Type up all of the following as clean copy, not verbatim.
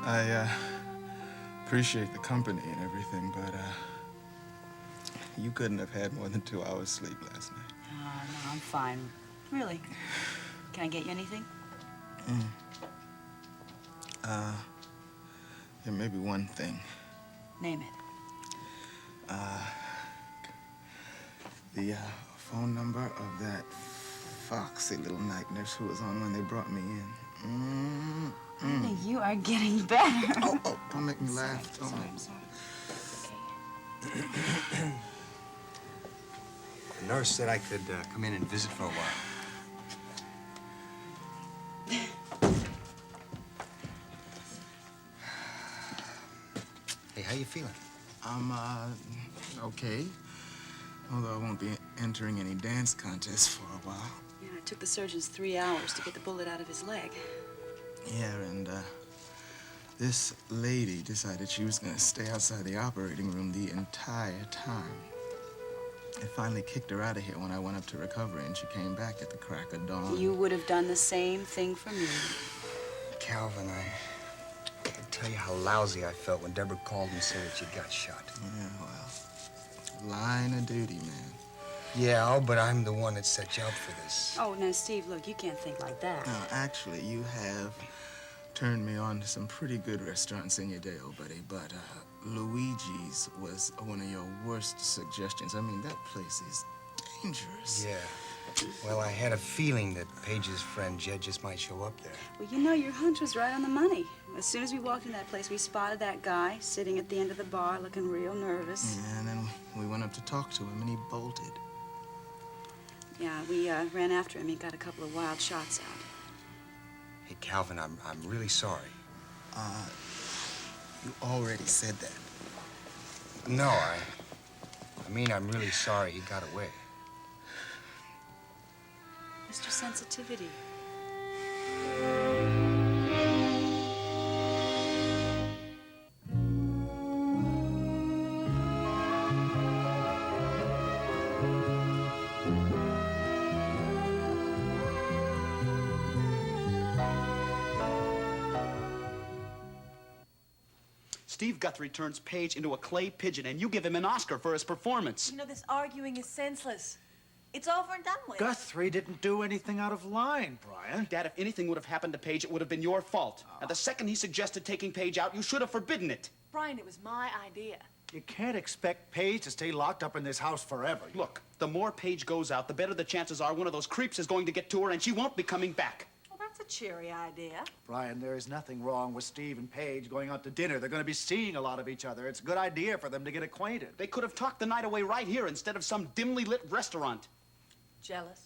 I appreciate the company and everything, but you couldn't have had more than 2 hours sleep last night. No, I'm fine. Really. Can I get you anything? Yeah, maybe one thing. Name it. The phone number of that foxy little night nurse who was on when they brought me in. I think you are getting better. Oh, don't make me laugh. Don't make me. I'm sorry. The nurse said I could come in and visit for a while. Hey, how you feeling? I'm, okay. Although I won't be entering any dance contests for a while. Yeah, it took the surgeons 3 hours to get the bullet out of his leg. Yeah, and, this lady decided she was gonna stay outside the operating room the entire time. I finally kicked her out of here when I went up to recovery, and she came back at the crack of dawn. You would have done the same thing for me. Calvin, I can't tell you how lousy I felt when Deborah called and said that you got shot. Yeah, well, line of duty, man. Yeah, but I'm the one that set you up for this. Oh, now, Steve, look, you can't think like that. No, actually, you have turned me on to some pretty good restaurants in your day, old buddy, but Luigi's was one of your worst suggestions. I mean, that place is dangerous. Yeah. Well, I had a feeling that Paige's friend Jed just might show up there. Well, you know, your hunch was right on the money. As soon as we walked in that place, we spotted that guy sitting at the end of the bar looking real nervous. Yeah, and then we went up to talk to him, and he bolted. Yeah, we ran after him. He got a couple of wild shots out. Hey, Calvin, I'm really sorry. You already said that. No, I mean, I'm really sorry he got away. Mr. Sensitivity. Steve Guthrie turns Paige into a clay pigeon, and you give him an Oscar for his performance. You know, this arguing is senseless. It's over and done with. Guthrie didn't do anything out of line, Brian. Dad, if anything would have happened to Paige, it would have been your fault. And the second he suggested taking Paige out, you should have forbidden it. Brian, it was my idea. You can't expect Paige to stay locked up in this house forever. Look, the more Paige goes out, the better the chances are one of those creeps is going to get to her, and she won't be coming back. Well, that's a cheery idea. Brian, there is nothing wrong with Steve and Paige going out to dinner. They're going to be seeing a lot of each other. It's a good idea for them to get acquainted. They could have talked the night away right here instead of some dimly lit restaurant. Jealous?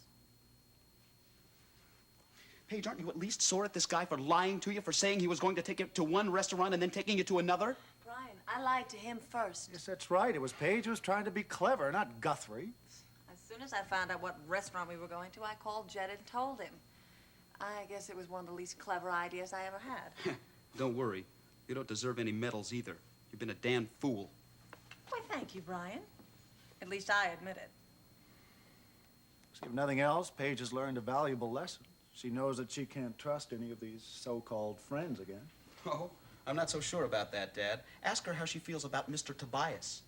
Paige, aren't you at least sore at this guy for lying to you, for saying he was going to take you to one restaurant and then taking you to another? Brian, I lied to him first. Yes, that's right. It was Paige who was trying to be clever, not Guthrie. As soon as I found out what restaurant we were going to, I called Jed and told him. I guess it was one of the least clever ideas I ever had. Don't worry. You don't deserve any medals either. You've been a damn fool. Why, thank you, Brian. At least I admit it. See, if nothing else, Paige has learned a valuable lesson. She knows that she can't trust any of these so-called friends again. Oh, I'm not so sure about that, Dad. Ask her how she feels about Mr. Tobias.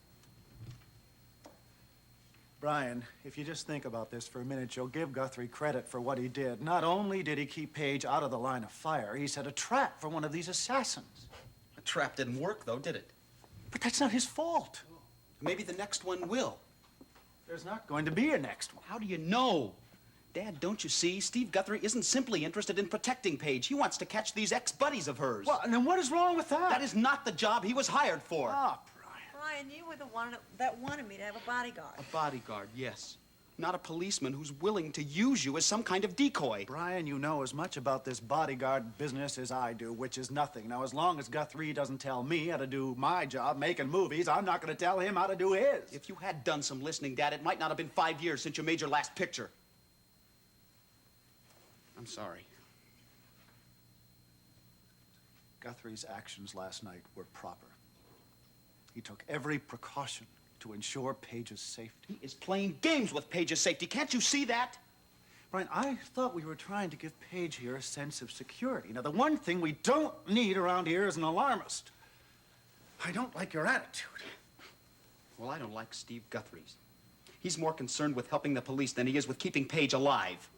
Brian, if you just think about this for a minute, you'll give Guthrie credit for what he did. Not only did he keep Paige out of the line of fire, he set a trap for one of these assassins. The trap didn't work, though, did it? But that's not his fault. Maybe the next one will. There's not going to be a next one. How do you know? Dad, don't you see? Steve Guthrie isn't simply interested in protecting Paige. He wants to catch these ex-buddies of hers. Well, and then what is wrong with that? That is not the job he was hired for. Ah, Brian. Brian, you were the one that wanted me to have a bodyguard. A bodyguard, yes. Not a policeman who's willing to use you as some kind of decoy. Brian, you know as much about this bodyguard business as I do, which is nothing. Now, as long as Guthrie doesn't tell me how to do my job, making movies, I'm not going to tell him how to do his. If you had done some listening, Dad, it might not have been 5 years since you made your last picture. I'm sorry. Guthrie's actions last night were proper. He took every precaution to ensure Paige's safety. He is playing games with Paige's safety. Can't you see that? Brian, I thought we were trying to give Paige here a sense of security. Now, the one thing we don't need around here is an alarmist. I don't like your attitude. Well, I don't like Steve Guthrie's. He's more concerned with helping the police than he is with keeping Paige alive.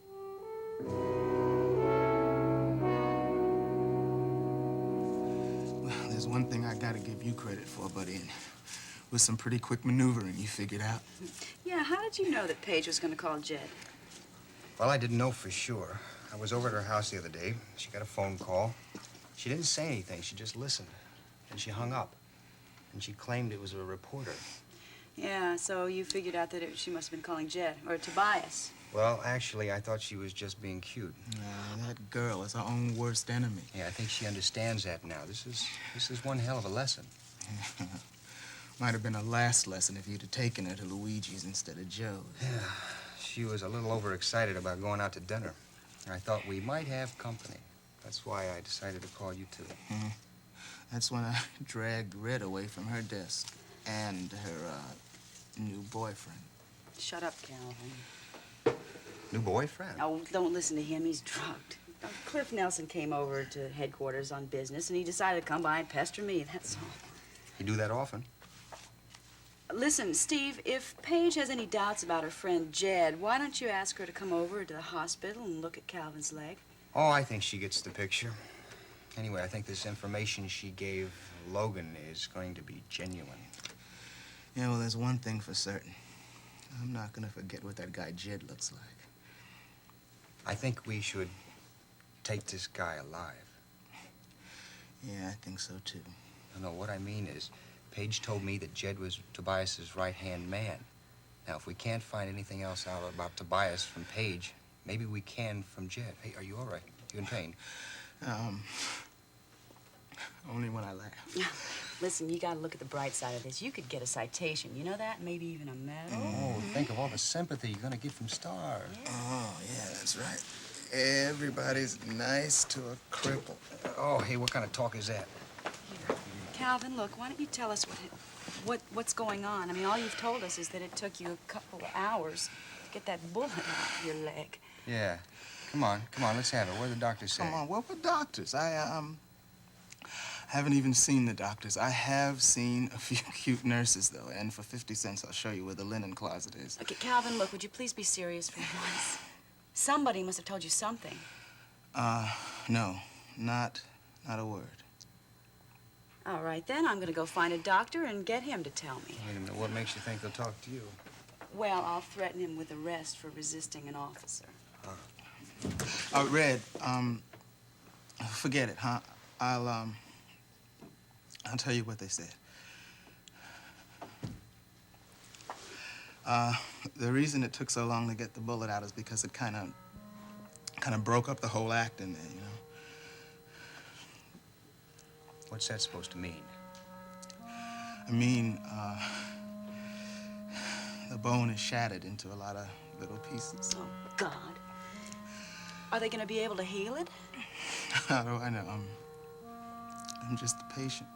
Well, there's one thing I gotta give you credit for, buddy. And with some pretty quick maneuvering, you figured out. Yeah, how did you know that Paige was going to call Jed? Well, I didn't know for sure. I was over at her house the other day. She got a phone call. She didn't say anything. She just listened. And she hung up. And she claimed it was a reporter. Yeah, so you figured out that she must have been calling Jed, or Tobias. Well, actually, I thought she was just being cute. That girl is her own worst enemy. Yeah, I think she understands that now. This is one hell of a lesson. Might have been a last lesson if you'd have taken her to Luigi's instead of Joe's. Yeah, she was a little overexcited about going out to dinner. I thought we might have company. That's why I decided to call you two. That's when I dragged Red away from her desk and her new boyfriend. Shut up, Calvin. New boyfriend? Oh, don't listen to him. He's drugged. Cliff Nelson came over to headquarters on business, and he decided to come by and pester me, that's all. You do that often? Listen, Steve, if Paige has any doubts about her friend Jed, why don't you ask her to come over to the hospital and look at Calvin's leg? Oh, I think she gets the picture. Anyway, I think this information she gave Logan is going to be genuine. Yeah, well, there's one thing for certain. I'm not gonna forget what that guy Jed looks like. I think we should take this guy alive. Yeah, I think so, too. No, what I mean is, Paige told me that Jed was Tobias's right-hand man. Now, if we can't find anything else out about Tobias from Paige, maybe we can from Jed. Hey, are you all right? You in pain? Only when I laugh. Listen, you gotta look at the bright side of this. You could get a citation, you know that? Maybe even a medal. Oh, think of all the sympathy you're gonna get from Star. Yeah. Oh, yeah, that's right. Everybody's nice to a cripple. Oh, hey, what kind of talk is that? Calvin, look, why don't you tell us what's going on? I mean, all you've told us is that it took you a couple of hours to get that bullet out of your leg. Yeah. Come on, let's have it. What did the doctor say? Come on, what were doctors? I haven't even seen the doctors. I have seen a few cute nurses, though, and for 50 cents, I'll show you where the linen closet is. Okay, Calvin, look, would you please be serious for once? Somebody must have told you something. No, not a word. All right, then, I'm gonna go find a doctor and get him to tell me. Wait a minute, what makes you think they'll talk to you? Well, I'll threaten him with arrest for resisting an officer. Red, forget it, huh? I'll tell you what they said. The reason it took so long to get the bullet out is because it kind of broke up the whole act in there, you know? What's that supposed to mean? I mean, the bone is shattered into a lot of little pieces. Oh, God. Are they gonna be able to heal it? How do I know? I'm just a patient.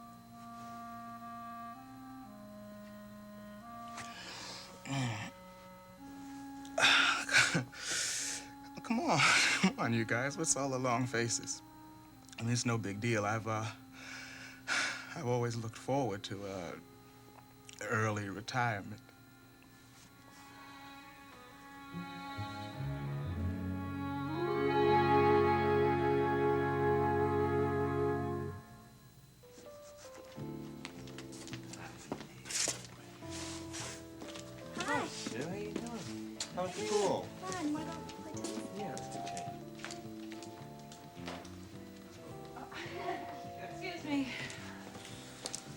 Come on, you guys. What's all the long faces? I mean, it's no big deal. I've always looked forward to early retirement. How's the pool? Fun. What about play tennis? Yeah, that's good change. Excuse me.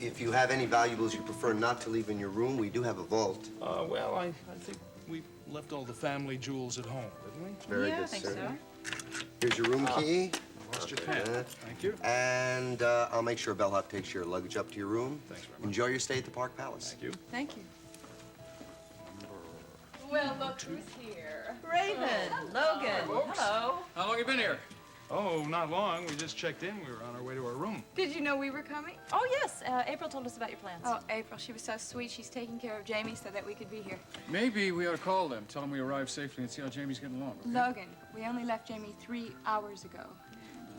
If you have any valuables you prefer not to leave in your room, we do have a vault. Well, I think we left all the family jewels at home, didn't we? Very Yeah, good, I think sir. so. Here's your room key. Lost your pen. Thank you. And I'll make sure Bellhop takes your luggage up to your room. Thanks very much. Enjoy your stay at the Park Palace. Thank you. Thank you. Well, look who's here. Raven, Logan, hello. How long you been here? Oh, not long. We just checked in. We were on our way to our room. Did you know we were coming? Oh, yes. April told us about your plans. Oh, April, she was so sweet. She's taking care of Jamie so that we could be here. Maybe we ought to call them, tell them we arrived safely, and see how Jamie's getting along. Okay? Logan, we only left Jamie 3 hours ago.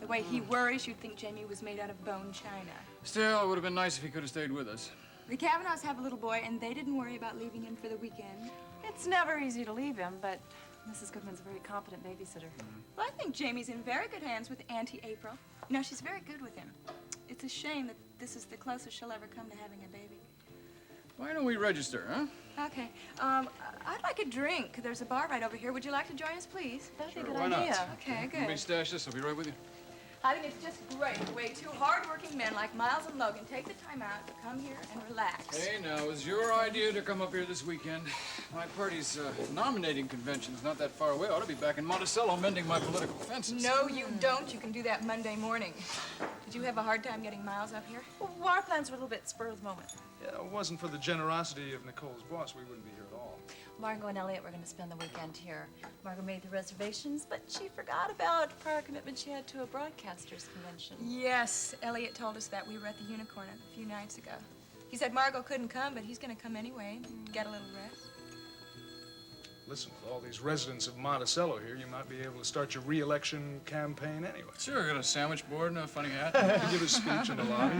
The way he worries, you'd think Jamie was made out of bone china. Still, it would have been nice if he could have stayed with us. The Kavanaughs have a little boy, and they didn't worry about leaving him for the weekend. It's never easy to leave him, but Mrs. Goodman's a very competent babysitter. Well, I think Jamie's in very good hands with Auntie April. You know, she's very good with him. It's a shame that this is the closest she'll ever come to having a baby. Why don't we register, huh? Okay. I'd like a drink. There's a bar right over here. Would you like to join us, please? That'd be a Sure, good why not? idea. Okay, Let me good. stash this. I'll be right with you. I think it's just great the way 2 hard-working men like Miles and Logan take the time out to come here and relax. Hey, now, it was your idea to come up here this weekend. My party's nominating convention's not that far away. I ought to be back in Monticello mending my political fences. No, you don't. You can do that Monday morning. Did you have a hard time getting Miles up here? Well, our plans were a little bit spur of the moment. Yeah, it wasn't for the generosity of Nicole's boss, we wouldn't be here at all. Margot and Elliot were going to spend the weekend here. Margot made the reservations, but she forgot about prior commitment she had to a broadcasters convention. Yes, Elliot told us that. We were at the Unicorn a few nights ago. He said Margot couldn't come, but he's going to come anyway, get a little rest. Listen, with all these residents of Monticello here, you might be able to start your re-election campaign anyway. Sure, got a sandwich board and a funny hat. Give a speech in the lobby.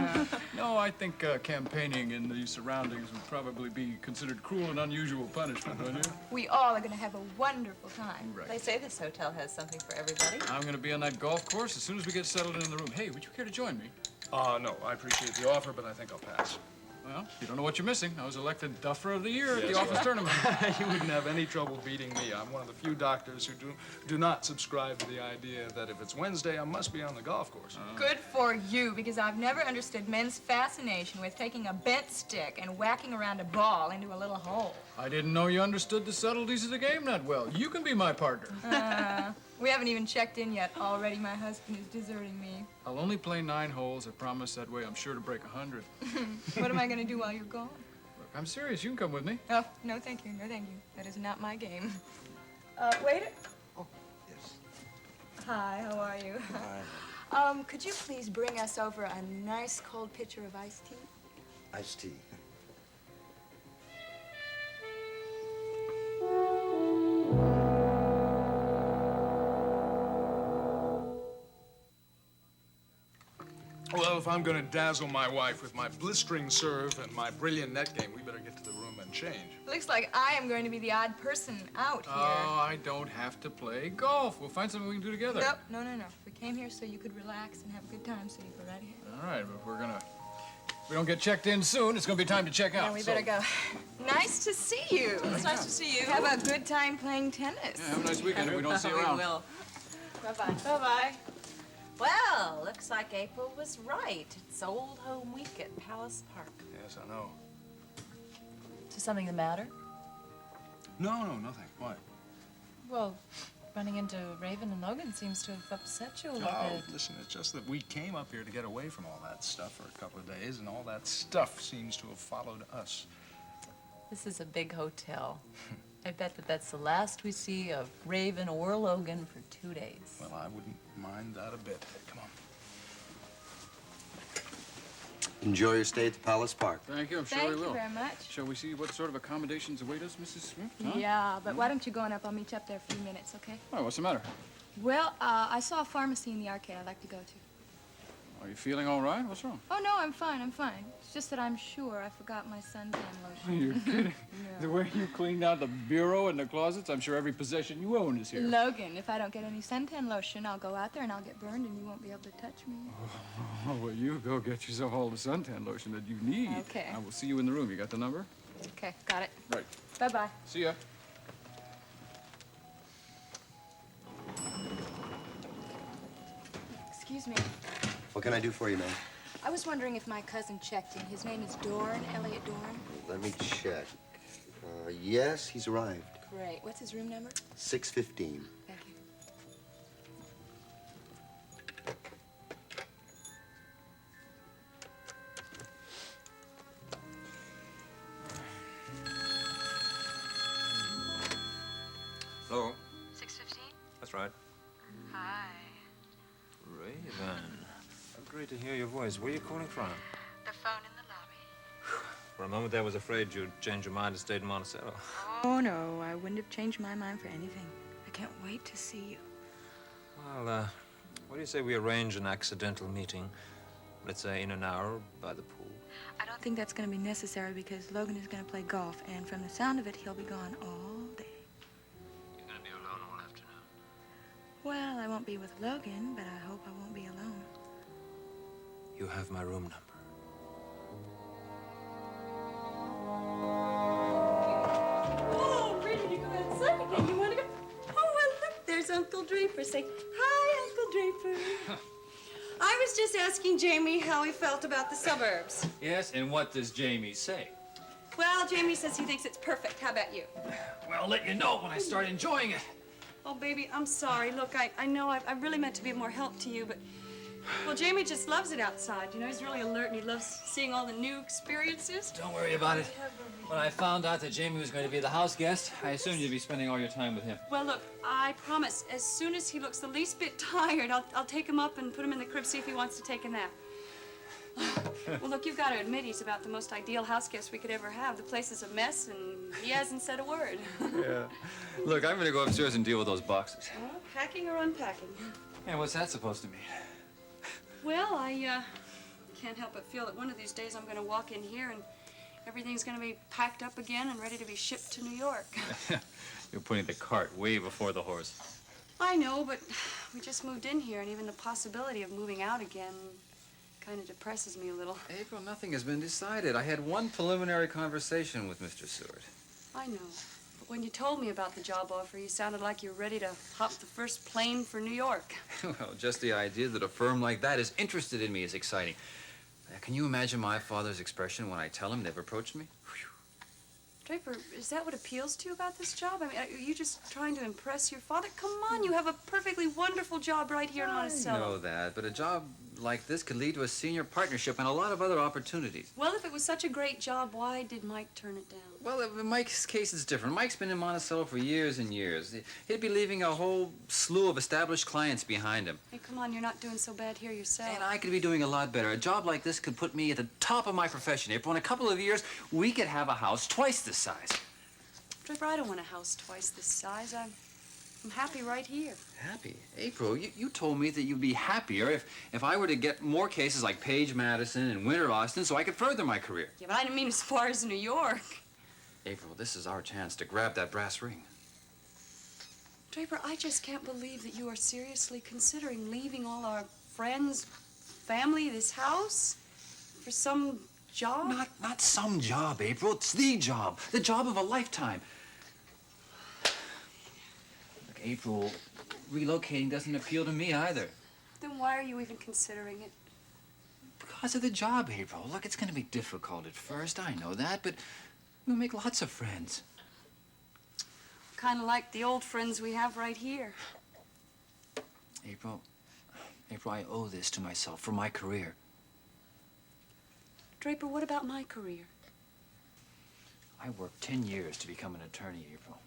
No, I think campaigning in these surroundings would probably be considered cruel and unusual punishment, wouldn't you? We all are going to have a wonderful time. Right. They say this hotel has something for everybody. I'm going to be on that golf course as soon as we get settled in the room. Hey, would you care to join me? No, I appreciate the offer, but I think I'll pass. Well, you don't know what you're missing. I was elected Duffer of the Year at Yes, the office tournament. You wouldn't have any trouble beating me. I'm one of the few doctors who do not subscribe to the idea that if it's Wednesday, I must be on the golf course. Good for you, because I've never understood men's fascination with taking a bent stick and whacking around a ball into a little hole. I didn't know you understood the subtleties of the game that well. You can be my partner. We haven't even checked in yet. Already my husband is deserting me. I'll only play 9 holes. I promise. That way I'm sure to break 100. What am I going to do while you're gone? Look, I'm serious. You can come with me. Oh, no thank you, no thank you. That is not my game. Waiter? Oh, yes. Hi, how are you? Hi. Could you please bring us over a nice cold pitcher of iced tea? Iced tea. Well, if I'm going to dazzle my wife with my blistering serve and my brilliant net game, we better get to the room and change. Looks like I am going to be the odd person out here. Oh, I don't have to play golf. We'll find something we can do together. Nope, no. We came here so you could relax and have a good time, so you go right ahead. All right, but if we don't get checked in soon, it's going to be time to check out. Yeah, we better go. Nice to see you. It's nice to see you. Have a good time playing tennis. Yeah, have a nice weekend if we don't see you We around. will. Bye-bye. Bye-bye. Well, looks like April was right. It's Old Home Week at Palace Park. Yes, I know. Is something the matter? No, nothing. Why? Well, running into Raven and Logan seems to have upset you a little bit. Listen, it's just that we came up here to get away from all that stuff for a couple of days, and all that stuff seems to have followed us. This is a big hotel. I bet that's the last we see of Raven or Logan for 2 days. Well, I wouldn't mind that a bit. Come on. Enjoy your stay at the Palace Park. Thank you. I'm sure Thank we will. you very much. Shall we see what sort of accommodations await us, Mrs. Smith? Huh? Yeah, but why don't you go on up? I'll meet you up there a few minutes, okay? Why, what's the matter? Well, I saw a pharmacy in the arcade I'd like to go to. Are you feeling all right? What's wrong? Oh, no, I'm fine. It's just that I'm sure I forgot my suntan lotion. You're kidding. The way you cleaned out the bureau and the closets, I'm sure every possession you own is here. Logan, if I don't get any suntan lotion, I'll go out there and I'll get burned and you won't be able to touch me. Oh, well, you go get yourself all the suntan lotion that you need. Okay. I will see you in the room. You got the number? Okay, got it. Right. Bye-bye. See ya. Excuse me. What can I do for you, ma'am? I was wondering if my cousin checked in. His name is Dorn, Elliot Dorn. Let me check. Yes, he's arrived. Great. What's his room number? 615. Thank you. Hello? 615? That's right. Hi. great to hear your voice. Where are you calling from? The phone in the lobby. For a moment, I was afraid you'd change your mind and stayed in Monticello. Oh, no, I wouldn't have changed my mind for anything. I can't wait to see you. Well, what do you say we arrange an accidental meeting? Let's say in an hour by the pool. I don't think that's going to be necessary because Logan is going to play golf, and from the sound of it, he'll be gone all day. You're going to be alone all afternoon. Well, I won't be with Logan, but I hope I won't be alone. You have my room number. Oh, ready to go outside again. You want to go? Oh, well, look, there's Uncle Draper. Say, hi, Uncle Draper. I was just asking Jamie how he felt about the suburbs. Yes, and what does Jamie say? Well, Jamie says he thinks it's perfect. How about you? Well, I'll let you know when I start enjoying it. Oh, baby, I'm sorry. Look, I know I really meant to be more help to you, but, well, Jamie just loves it outside. You know, he's really alert and he loves seeing all the new experiences. Don't worry about it. When I found out that Jamie was going to be the house guest, I assumed you'd be spending all your time with him. Well, look, I promise, as soon as he looks the least bit tired, I'll take him up and put him in the crib, see if he wants to take a nap. Well, look, you've got to admit he's about the most ideal house guest we could ever have. The place is a mess, and he hasn't said a word. Yeah. Look, I'm going to go upstairs and deal with those boxes. Well, packing or unpacking? And what's that supposed to mean? Well, I can't help but feel that one of these days I'm going to walk in here and everything's going to be packed up again and ready to be shipped to New York. You're putting the cart way before the horse. I know, but we just moved in here, and even the possibility of moving out again kind of depresses me a little. April, nothing has been decided. I had one preliminary conversation with Mr. Seward. I know. But when you told me about the job offer, you sounded like you were ready to hop the first plane for New York. Well, just the idea that a firm like that is interested in me is exciting. Can you imagine my father's expression when I tell him they've approached me? Draper, is that what appeals to you about this job? I mean, are you just trying to impress your father? Come on, you have a perfectly wonderful job right here in Monticello. I know that, but a job like this could lead to a senior partnership and a lot of other opportunities. Well, if it was such a great job, why did Mike turn it down? Well, in Mike's case, it's different. Mike's been in Monticello for years and years. He'd be leaving a whole slew of established clients behind him. Hey, come on, you're not doing so bad here yourself. And I could be doing a lot better. A job like this could put me at the top of my profession, April. In a couple of years, we could have a house twice this size. Draper, I don't want a house twice this size. I'm happy right here. Happy? April, you told me that you'd be happier if I were to get more cases like Page Madison and Winter Austin so I could further my career. Yeah, but I didn't mean as far as New York. April, this is our chance to grab that brass ring. Draper, I just can't believe that you are seriously considering leaving all our friends, family, this house for some job. Not some job, April. It's the job of a lifetime. Look, April, relocating doesn't appeal to me either. Then why are you even considering it? Because of the job, April. Look, it's going to be difficult at first. I know that, but we'll make lots of friends. Kind of like the old friends we have right here. April, I owe this to myself for my career. Draper, what about my career? I worked 10 years to become an attorney, April.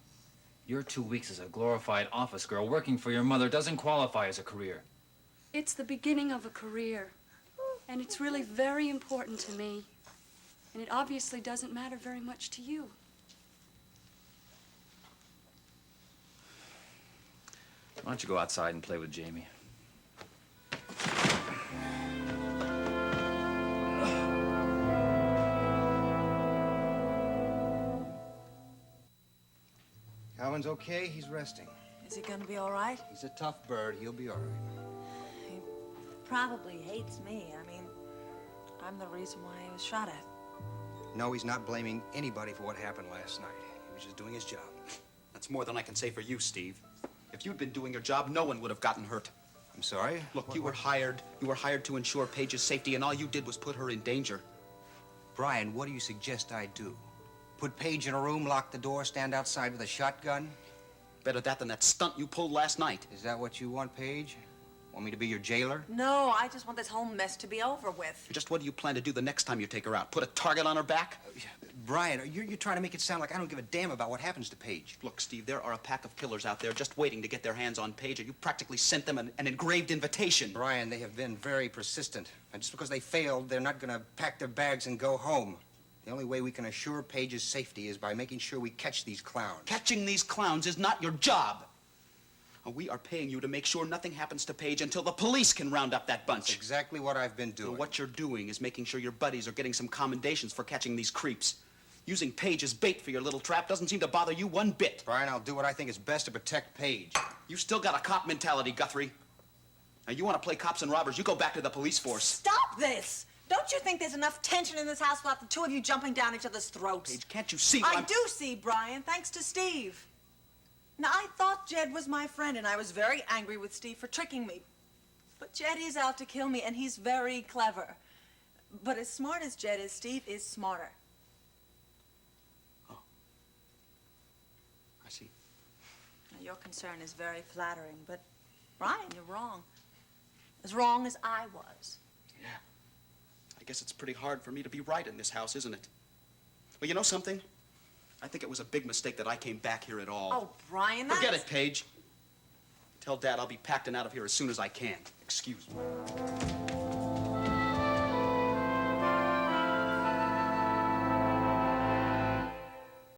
Your 2 weeks as a glorified office girl working for your mother doesn't qualify as a career. It's the beginning of a career, and it's really very important to me. And it obviously doesn't matter very much to you. Why don't you go outside and play with Jamie? Calvin's okay. He's resting. Is he gonna be all right? He's a tough bird. He'll be all right. He probably hates me. I mean, I'm the reason why he was shot at. No, he's not blaming anybody for what happened last night. He was just doing his job. That's more than I can say for you, Steve. If you'd been doing your job, no one would have gotten hurt. I'm sorry? Look, you were hired to ensure Paige's safety, and all you did was put her in danger. Brian, what do you suggest I do? Put Paige in a room, lock the door, stand outside with a shotgun? Better that than that stunt you pulled last night. Is that what you want, Paige? Want me to be your jailer? No, I just want this whole mess to be over with. Just what do you plan to do the next time you take her out? Put a target on her back? Brian, you're trying to make it sound like I don't give a damn about what happens to Paige. Look, Steve, there are a pack of killers out there just waiting to get their hands on Paige, and you practically sent them an engraved invitation. Brian, they have been very persistent. And just because they failed, they're not going to pack their bags and go home. The only way we can assure Paige's safety is by making sure we catch these clowns. Catching these clowns is not your job. We are paying you to make sure nothing happens to Paige until the police can round up that bunch. That's exactly what I've been doing. So what you're doing is making sure your buddies are getting some commendations for catching these creeps. Using Paige as bait for your little trap doesn't seem to bother you one bit. Brian, I'll do what I think is best to protect Paige. You still got a cop mentality, Guthrie. Now, you want to play cops and robbers, you go back to the police force. Stop this! Don't you think there's enough tension in this house without the two of you jumping down each other's throats? Paige, can't you see what I do see, Brian, thanks to Steve. Now, I thought Jed was my friend, and I was very angry with Steve for tricking me. But Jed is out to kill me, and he's very clever. But as smart as Jed is, Steve is smarter. Oh. I see. Now, your concern is very flattering, but, Brian, you're wrong. As wrong as I was. Yeah. I guess it's pretty hard for me to be right in this house, isn't it? Well, you know something? I think it was a big mistake that I came back here at all. Oh, Brian, that's... Forget it, Paige. Tell Dad I'll be packed and out of here as soon as I can. Excuse me.